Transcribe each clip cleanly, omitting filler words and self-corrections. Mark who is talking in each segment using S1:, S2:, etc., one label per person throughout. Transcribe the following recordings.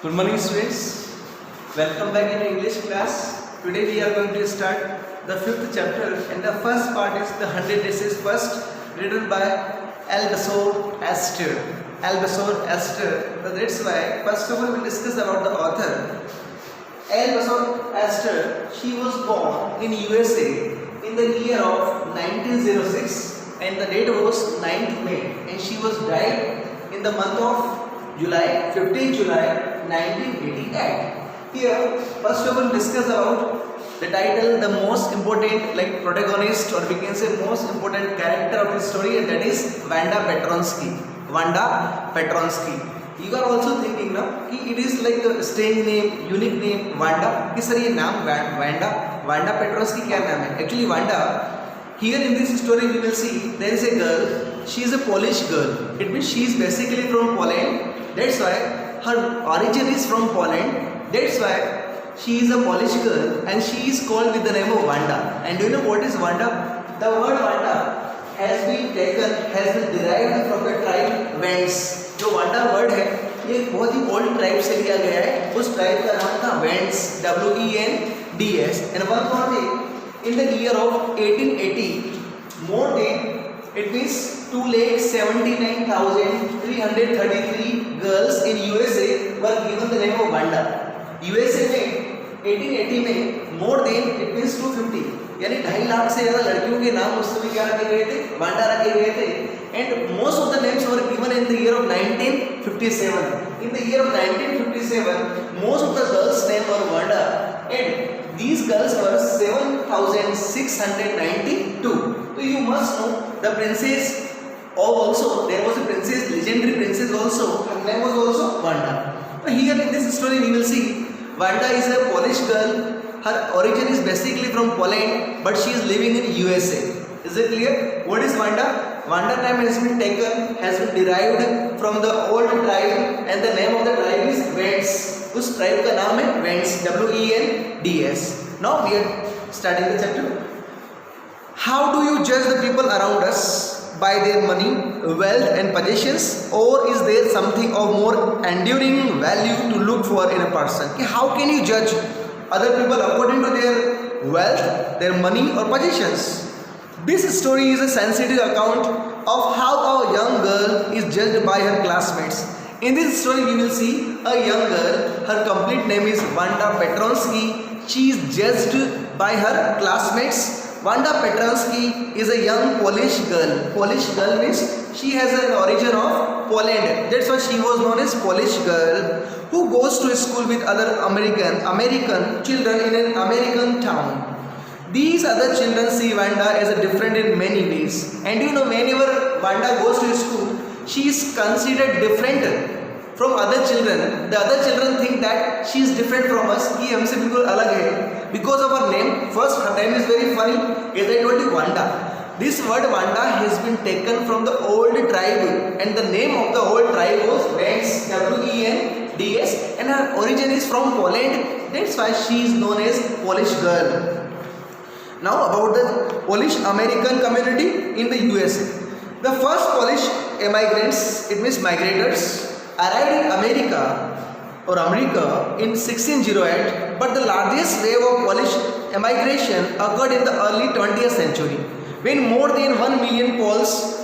S1: Good morning, students. Welcome back in English class. Today we are going to start the fifth chapter, and the first part is the 100 Essays First, written by Albasour Astor. Albasour Astor. So that's why first of all we'll discuss about the author. Albasour Astor. She was born in USA in the year of 1906, and the date was 9th May, and she was died in the month of July, 15 July 1988. Here, first of all, discuss about the title, the most important protagonist, or we can say most important character of the story, and that is Wanda Petronsky. Wanda Petronsky. You are also thinking now, it is like a strange name, unique name, Wanda. कि sir ये नाम Wanda Petronsky क्या नाम है? Actually Wanda. Here in this story we will see there is a girl. She is a Polish girl. It means she is basically from Poland. That's why her origin is from Poland. That's why she is a Polish girl and she is called with the name of Wanda. And do you know what is Wanda? The word Wanda has been derived from the tribe Wends. जो Wanda word है ये बहुत ही old tribe से लिया गया है. उस tribe का नाम था vends, WENDS. And one more thing, in the year of 1880, more than, it means 2,79,333 girls in USA were given the name of Wanda. USA में 1880 में more than, it means 250, यानी 2.5 लाख से ज़्यादा लड़कियों के नाम उस समय क्या रखे गए थे? वांडा रखे गए थे. And most of the names were given in the year of 1957. In the year of 1957, most of the girls' names were Wanda, and these girls were 7,692. So you must know the princess. Also, there was a princess, legendary princess also. Her name was also Wanda. So here in this story, we will see Wanda is a Polish girl. Her origin is basically from Poland, but she is living in USA. Is it clear? What is Wanda? Wanda name has been derived from the old tribe, and the name of the tribe is Wends. उस tribe का नाम है Wends, WENDS. Now we are starting the chapter. How do you judge the people around us? By their money, wealth and possessions, or is there something of more enduring value to look for in a person? How can you judge other people according to their wealth, their money or possessions? This story is a sensitive account of how a young girl is judged by her classmates. In this story we will see a young girl, her complete name is Wanda Petronsky. She is judged by her classmates. Wanda Petronsky is a young Polish girl. Polish girl means she has an origin of Poland. That's why she was known as Polish girl, who goes to school with other American children in an American town. These other children see Wanda as a different in many ways. And you know, whenever Wanda goes to school, she is considered different from other children. The other children think that she is different from us, कि हमसे बिल्कुल अलग है, because of her name. First, her name is very funny. As I told you, Wanda. This word Wanda has been taken from the old tribe, and the name of the old tribe was Wends, WENDS, and her origin is from Poland. That's why she is known as Polish girl. Now about the Polish American community in the USA. The first Polish immigrants, it means migrators, arrived in America in 1608, but the largest wave of Polish immigration occurred in the early 20th century, when more than 1 million Poles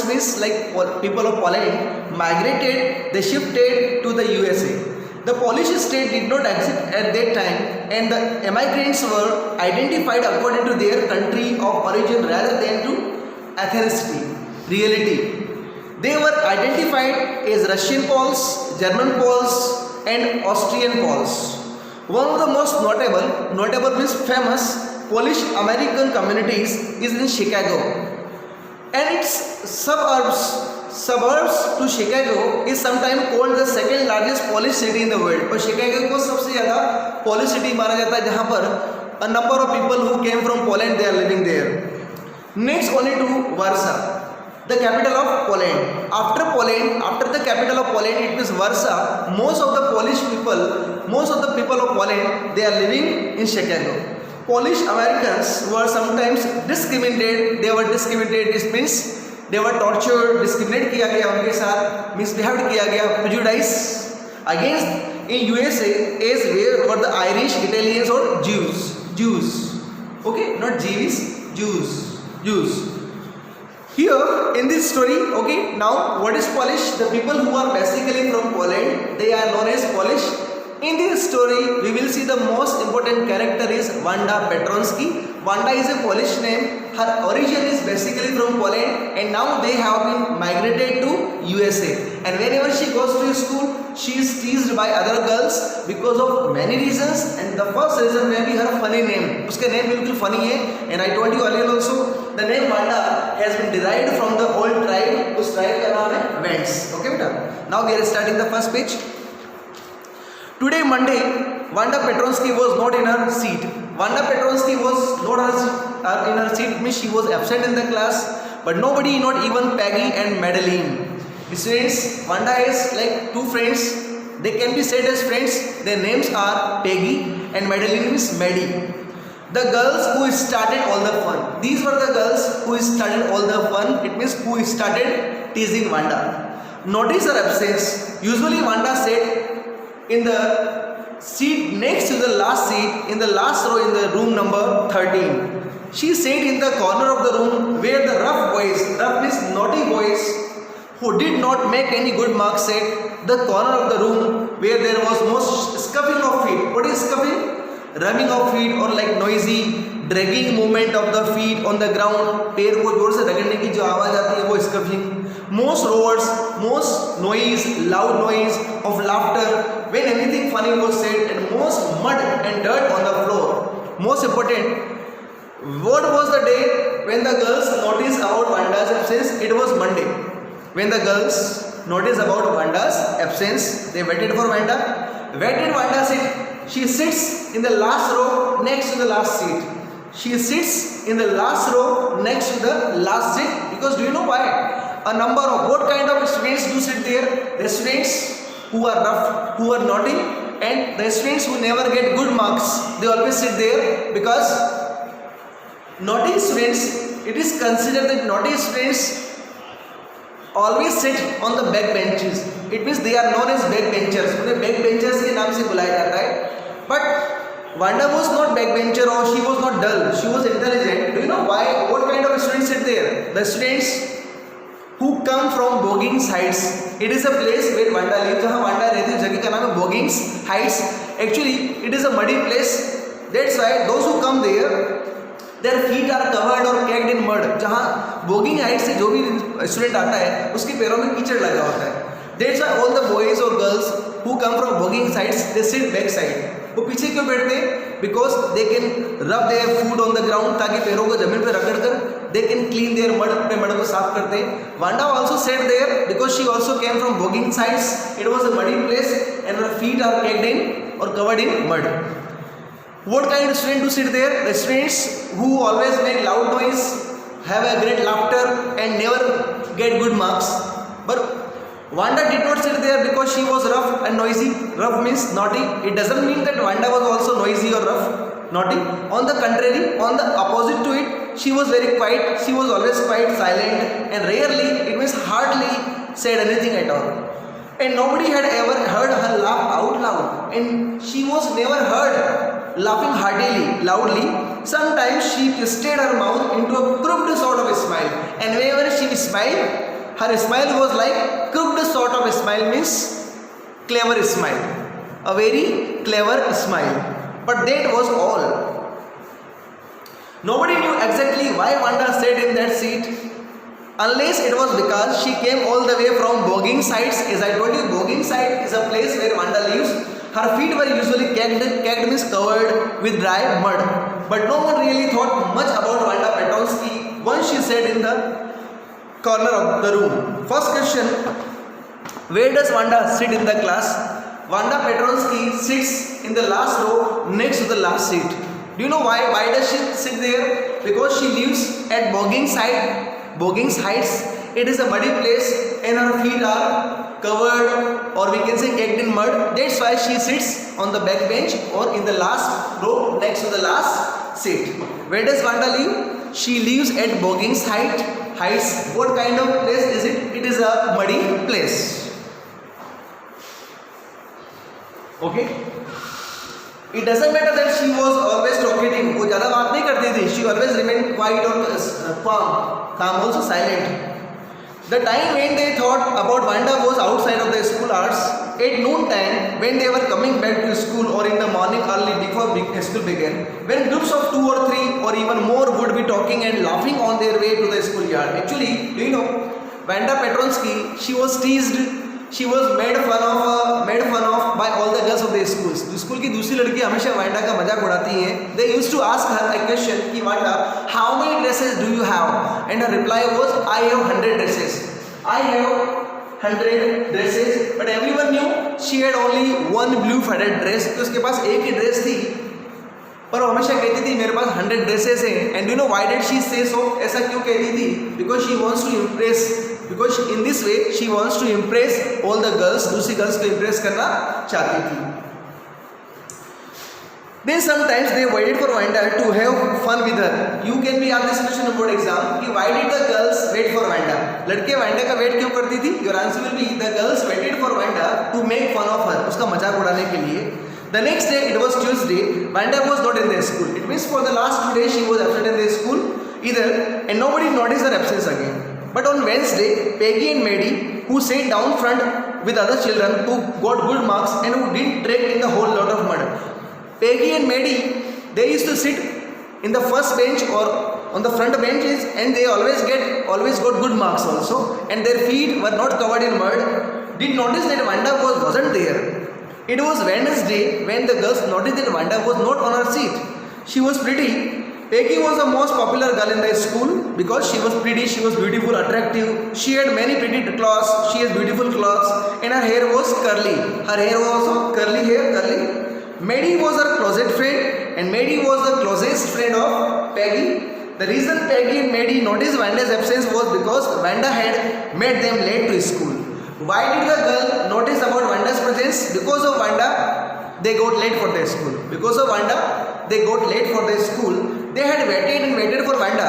S1: means like people of Poland, migrated. They shifted to the USA. The Polish state did not exist at that time, and the immigrants were identified according to their country of origin rather than to ethnicity, reality. They were identified as Russian Poles, German Poles, and Austrian Poles. One of the most notable means famous Polish American communities is in Chicago, and its suburbs to Chicago is sometimes called the second largest Polish city in the world. और Chicago को सबसे ज़्यादा Polish city माना जाता है, जहाँ पर a number of people who came from Poland, they are living there. Next only to Warsaw, the capital of Poland. After the capital of Poland, it means Warsaw. Most of the people of Poland, they are living in Chicago. Polish Americans were sometimes discriminated. This means they were tortured, discriminate किया गया उनके साथ, misbehaved किया गया, prejudice against in USA as where were the Irish, Italians or Jews. Okay, not Jews, Jews. Here in this story, okay, now what is Polish? The people who are basically from Poland, they are known as Polish. In this story, we will see the most important character is Wanda Petronsky. Wanda is a Polish name. Her origin is basically from Poland, and now they have been migrated to USA. And whenever she goes to school, she is teased by other girls because of many reasons. And the first reason may be her funny name. Uska name bilkul funny hai. And I told you earlier also, the name Wanda has been derived from the old tribe. Us tribe ka naam hai Wends. Okay, beta. Now we are starting the first page. Today Monday, Wanda Petronsky was not in her seat. Wanda Petronsky was not in her seat, means she was absent in the class. But nobody, not even Peggy and Madeline. Students, Wanda has like two friends. They can be said as friends. Their names are Peggy and Madeline means Maddie. The girls who started all the fun. These were the girls who started all the fun. It means who started teasing Wanda. Notice her absence. Usually Wanda sat in the seat next to the last seat in the last row in the room number 13. She sat in the corner of the room where the rough means naughty boys who did not make any good marks sat. The corner of the room where there was most scuffing of feet. What is scuffing? Rubbing of feet or like noisy dragging movement of the feet on the ground. पैर को जोर से रगड़ने की जो आवाज आती है वो scuffing. Most roars, most noise, loud noise of laughter when anything funny was said, and most mud and dirt on the floor. Most important, what was the day when the girls noticed about Wanda's absence? It was Monday. When the girls noticed about Wanda's absence, they waited for Wanda. Where did Wanda sit? She sits in the last row next to the last seat. She sits in the last row next to the last seat because do you know why? A number of what kind of students do sit there? The students who are rough, who are naughty, and the students who never get good marks. They always sit there because naughty students, it is considered that naughty students always sit on the back benches. It means they are known as backbenchers. उन्हें backbenchers के नाम से बुलाया जाता है. But Wanda was not backbencher or she was not dull. She was intelligent. Do you know why? What kind of students sit there? The students who come from Boggings Heights. It is a place where Wanda lives. जहाँ Wanda रहती है जगह का नाम है Boggings Heights. Actually, it is a muddy place. That's why those who come there, their feet are covered or caked in mud. जहाँ Bogging Heights से जो भी student आता है, उसके पैरों में कीचड़ लगा होता है. That's why all the boys or girls who come from Boggings Heights, they sit back side. वो पीछे क्यों बैठते हैं? Because they can rub their foot on the ground ताकि पैरों को जमीन पे रगड़ कर they can clean their mud, अपने मड को साफ करते हैं. Wanda also sat there because she also came from Boggings Heights. It was a muddy place and her feet are caked in or covered in mud. What kind of student to sit there? The students who always make loud noise, have a great laughter and never get good marks. But Wanda did not sit there because she was rough and noisy. Rough means naughty. It doesn't mean that Wanda was also noisy or rough, naughty. On the contrary, on the opposite to it, she was very quiet. She was always quite silent and rarely, it means hardly said anything at all. And nobody had ever heard her laugh out loud. And she was never heard laughing heartily, loudly. Sometimes she twisted her mouth into a crooked sort of a smile. And whenever she smiled, her smile was like crooked sort of a smile, means clever smile. A very clever smile. But that was all. Nobody knew exactly why Wanda sat in that seat, unless it was because she came all the way from Boggings Heights. As I told you, Boggings Heights is a place where Wanda lives. Her feet were usually caked means covered with dry mud. But no one really thought much about Wanda Petronsky once she sat in the corner of the room. First question, where does Wanda sit in the class? Wanda Petronsky sits in the last row next to the last seat. Do you know why? Why does she sit there? Because she lives at Boggings Heights. It is a muddy place and her feet are covered or we can say caked in mud. That's why she sits on the back bench or in the last row next to the last seat. Where does Wanda live? She lives at Boggings Heights. What kind of place is it? It is a muddy place. Okay. It doesn't matter that she was always talkative. वो ज़्यादा बात नहीं करती थी. She always remained quiet or calm, also silent. The time when they thought about Wanda was outside of the school hours. At noon time, when they were coming back to school, or in the morning early before school began, when groups of 2 or 3 or even more would be talking and laughing on their way to the schoolyard. Actually, do you know, Wanda Petronsky, she was teased. She was made fun of by all the girls of the schools. School की दूसरी लड़की हमेशा Wanda का मजाक उड़ाती हैं. They used to ask her a question कि Wanda, how many dresses do you have? And her reply was, I have 100 dresses. I have 100 dresses. But everyone knew she had only one blue faded dress. तो उसके पास एक ही dress थी. पर वो हमेशा कहती थी मेरे पास 100 ड्रेसेस हैं. And you know why did she say so? ऐसा क्यों कहती थी? Because she wants to impress. Because in this way she wants to impress all the girls. दूसरी गर्ल्स को इम्प्रेस करना चाहती थी. Then sometimes they waited for Wanda to have fun with her. You can be asked this question in board exam कि why did the girls wait for Wanda? लड़के Wanda का wait क्यों करती थी? Your answer will be the girls waited for Wanda to make fun of her. उसका मजाक उड़ाने के लिए. The next day, it was Tuesday. Wanda was not in the school. It means for the last 2 days she was absent in the school either, and nobody noticed her absence again. But on Wednesday, Peggy and Maddie, who sat down front with other children who got good marks and who didn't drag in the whole lot of mud. Peggy and Maddie, they used to sit in the first bench or on the front benches, and they always got good marks also, and their feet were not covered in mud. Did notice that Wanda wasn't there. It was Wednesday when the girls noticed that Wanda was not on her seat. She was pretty. Peggy was the most popular girl in the school because she was pretty, she was beautiful, attractive. She had many pretty clothes. She has beautiful clothes, and her hair was curly. Her hair was also curly hair, curly. Maddie was her closet friend, and Maddie was the closest friend of Peggy. The reason Peggy and Maddie noticed Wanda's absence was because Wanda had made them late to school. Why did the girl notice about Wanda's presence? Because of Wanda, they got late for their school. Because of Wanda, they got late for their school. They had waited for Wanda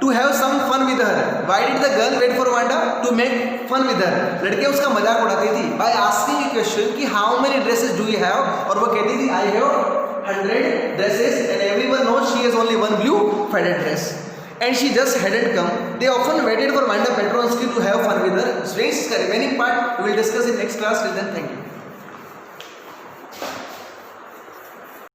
S1: to have some fun with her. Why did the girl wait for Wanda? To make fun with her. लड़के उसका मजाक उड़ाती थी by asking a question कि how many dresses do you have? और वो कहती थी I have 100 dresses, and everyone knows she has only one blue faded dress. And she just hadn't come. They often waited for Wanda Petronsky to have fun with her. Strange is the remaining part we will discuss in next class. Till then, thank you.